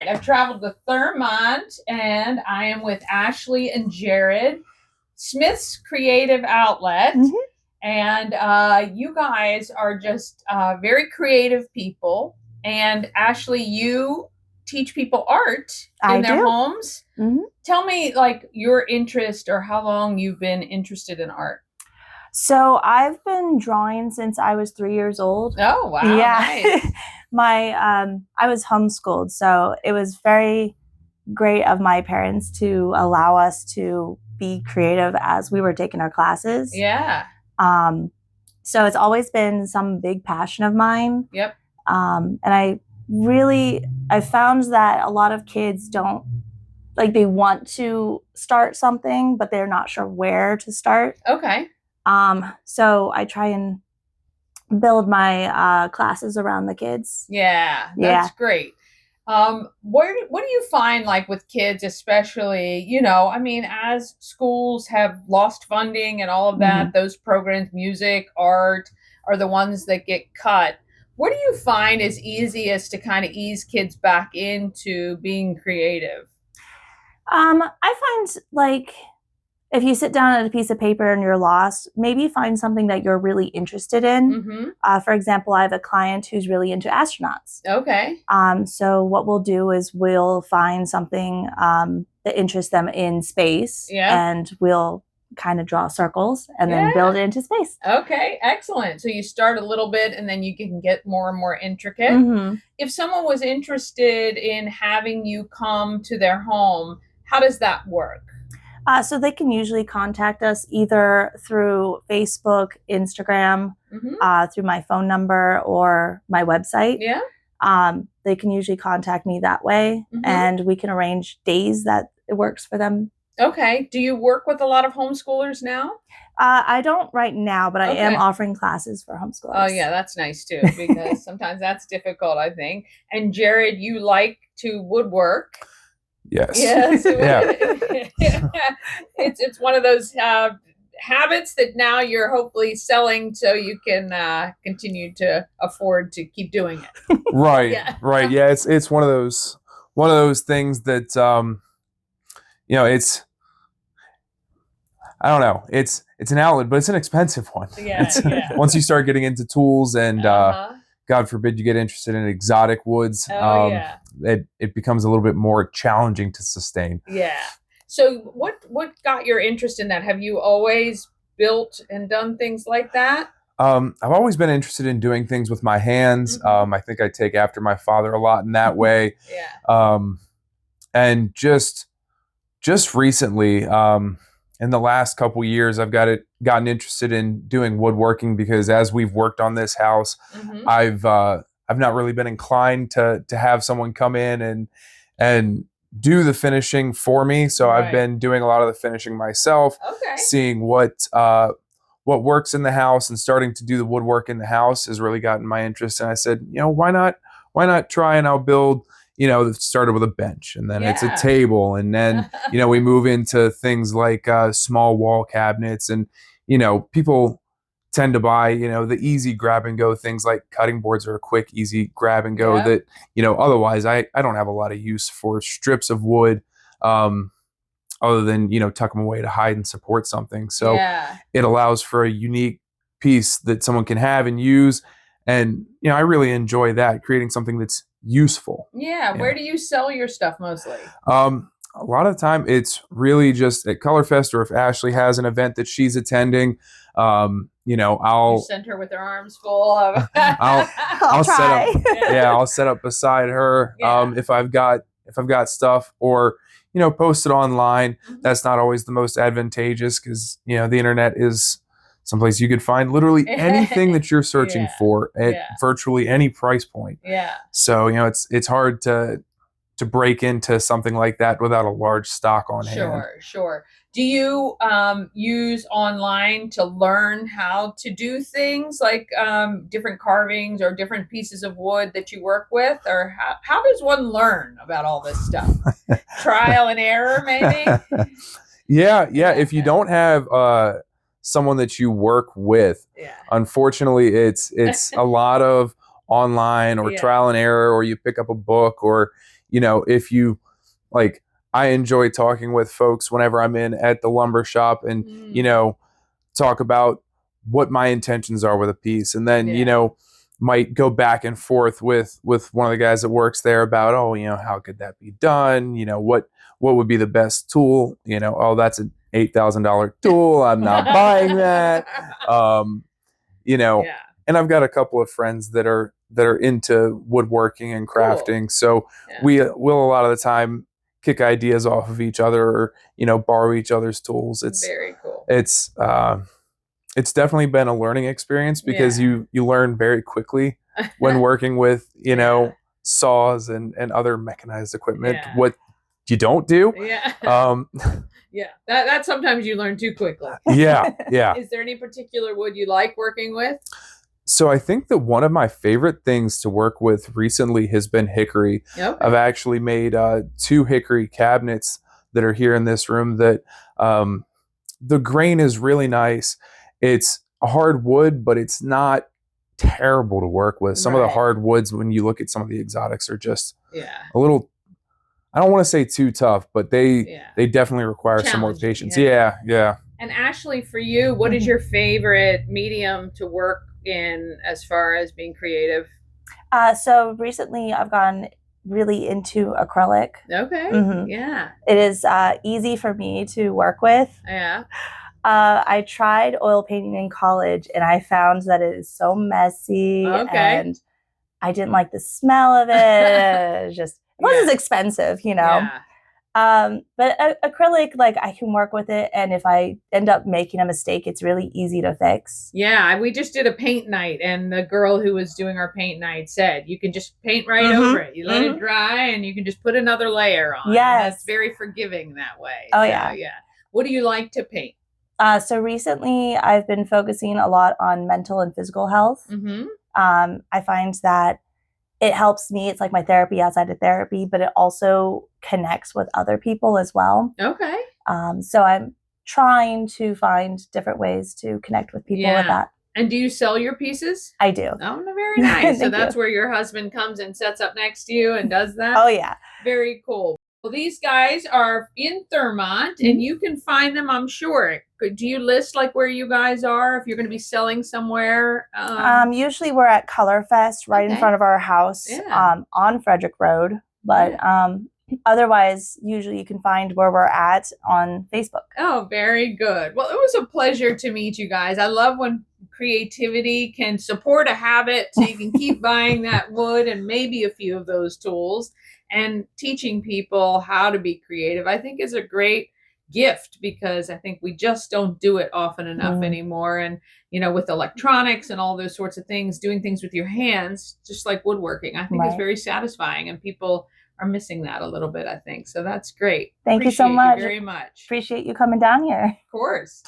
I've traveled to Thurmont, and I am with Ashley and Jared, Smith's Creative Outlet. Mhm. And you guys are just very creative people. And Ashley, you teach people art in I their do. homes. Mhm. Tell me, like, your interest or how long you've been interested in art. So I've been drawing since I was 3 years old. Oh, wow, Yeah. nice. I was homeschooled, so it was very great of my parents to allow us to be creative as we were taking our classes. Yeah. Um, so it's always been some big passion of mine. Yep. And I found that a lot of kids don't like they want to start something, but they're not sure where to start. Okay. So I try and build my classes around the kids. Yeah, that's great. What do you find, like, with kids, especially, I mean, as schools have lost funding and all of that, those programs, music, art, are the ones that get cut. What do you find is easiest to kind of ease kids back into being creative? I find like if you sit down at a piece of paper and you're lost, maybe find something that you're really interested in. Mm-hmm. For example, I have a client who's really into astronauts. Okay. So what we'll do is we'll find something that interests them in space, and we'll kind of draw circles and then build it into space. Okay, excellent. So you start a little bit and then you can get more and more intricate. Mm-hmm. If someone was interested in having you come to their home, how does that work? So they can usually contact us either through Facebook, Instagram, through my phone number or my website. Yeah. They can usually contact me that way, and we can arrange days that it works for them. Okay. Do you work with a lot of homeschoolers now? I don't right now, but I am offering classes for homeschoolers. Oh, yeah, that's nice too, because sometimes that's difficult, I think. And Jared, you like to woodwork. Yes. Yes. Yeah. It's one of those habits that now you're hopefully selling so you can continue to afford to keep doing it. Right. Yeah. Right. Yeah. It's one of those things that it's, I don't know. It's an outlet, but it's an expensive one. Yeah. Once you start getting into tools and God forbid you get interested in exotic woods, it becomes a little bit more challenging to sustain. Yeah. So what got your interest in that? Have you always built and done things like that? I've always been interested in doing things with my hands. I think I take after my father a lot in that way. Yeah. And just recently, in the last couple years, I've gotten interested in doing woodworking because as we've worked on this house, I've not really been inclined to have someone come in and do the finishing for me. So I've been doing a lot of the finishing myself, seeing what works in the house and starting to do the woodwork in the house has really gotten my interest. And I said, why not try, and I'll build, it started with a bench, and then it's a table, and then, we move into things like small wall cabinets, and, people tend to buy, the easy grab and go things like cutting boards are a quick, easy grab and go that, otherwise I don't have a lot of use for strips of wood, other than, tuck them away to hide and support something. So it allows for a unique piece that someone can have and use. And, I really enjoy that, creating something that's useful. Yeah. Where do you sell your stuff mostly? A lot of the time it's really just at Colorfest, or if Ashley has an event that she's attending, I'll you send her with her arms full of I'll try. Set up I'll set up beside her if I've got stuff, or post it online. That's not always the most advantageous because the internet is someplace you could find literally anything that you're searching for at virtually any price point. Yeah. So it's hard to break into something like that without a large stock on hand. Sure. Do you use online to learn how to do things like different carvings or different pieces of wood that you work with? Or how does one learn about all this stuff? Trial and error, maybe? Yeah. If you don't have someone that you work with, unfortunately, it's a lot of online or trial and error, or you pick up a book, or if you like, I enjoy talking with folks whenever I'm in at the lumber shop and, talk about what my intentions are with a piece. And then, Yeah. might go back and forth with one of the guys that works there about, oh, how could that be done? What would be the best tool? Oh, that's an $8,000 tool. I'm not buying that. You know, Yeah. and I've got a couple of friends that are into woodworking and Cool. crafting. So Yeah. we will a lot of the time kick ideas off of each other, or borrow each other's tools. Very cool. It's definitely been a learning experience because Yeah. you learn very quickly when working with Yeah. saws and other mechanized equipment Yeah. what you don't do. Yeah. Um, Yeah. That sometimes you learn too quickly. yeah. Is there any particular wood you like working with? So I think that one of my favorite things to work with recently has been hickory. Okay. I've actually made 2 hickory cabinets that are here in this room that the grain is really nice. It's a hard wood, but it's not terrible to work with. Some of the Right. hard woods, when you look at some of the exotics, are just Yeah. a little, I don't want to say too tough, but they definitely require some more Challenging, patience. yeah. Yeah. And Ashley, for you, what is your favorite medium to work in as far as being creative? So recently I've gone really into acrylic. Okay. Mhm. Yeah. It is easy for me to work with. Yeah. I tried oil painting in college and I found that it is so messy Okay. and I didn't like the smell of it. It was expensive, Yeah. But acrylic, like I can work with it, and if I end up making a mistake, it's really easy to fix. Yeah, we just did a paint night, and the girl who was doing our paint night said you can just paint right over it. You let it dry, and you can just put another layer on. Yes. And that's very forgiving that way. Oh, So, yeah. yeah. What do you like to paint? So recently, I've been focusing a lot on mental and physical health. Mm-hmm. I find that it helps me. It's like my therapy outside of therapy, but it also connects with other people as well. Okay. So I'm trying to find different ways to connect with people with that. And do you sell your pieces? I do. Oh, very nice. So Thank that's you. where your husband comes and sets up next to you and does that? Oh, yeah. Very cool. Well, these guys are in Thurmont, and you can find them, I'm sure. Do you list like where you guys are if you're going to be selling somewhere? Usually we're at Color Fest right in front of our house on Frederick Road. But otherwise, usually you can find where we're at on Facebook. Oh, very good. Well, it was a pleasure to meet you guys. I love when creativity can support a habit so you can keep buying that wood and maybe a few of those tools, and teaching people how to be creative, I think, is a great gift, because I think we just don't do it often enough anymore. And, with electronics and all those sorts of things, doing things with your hands, just like woodworking, I think is very satisfying, and people are missing that a little bit, I think. So that's great. Thank you so much. Very much. Appreciate you coming down here. Of course.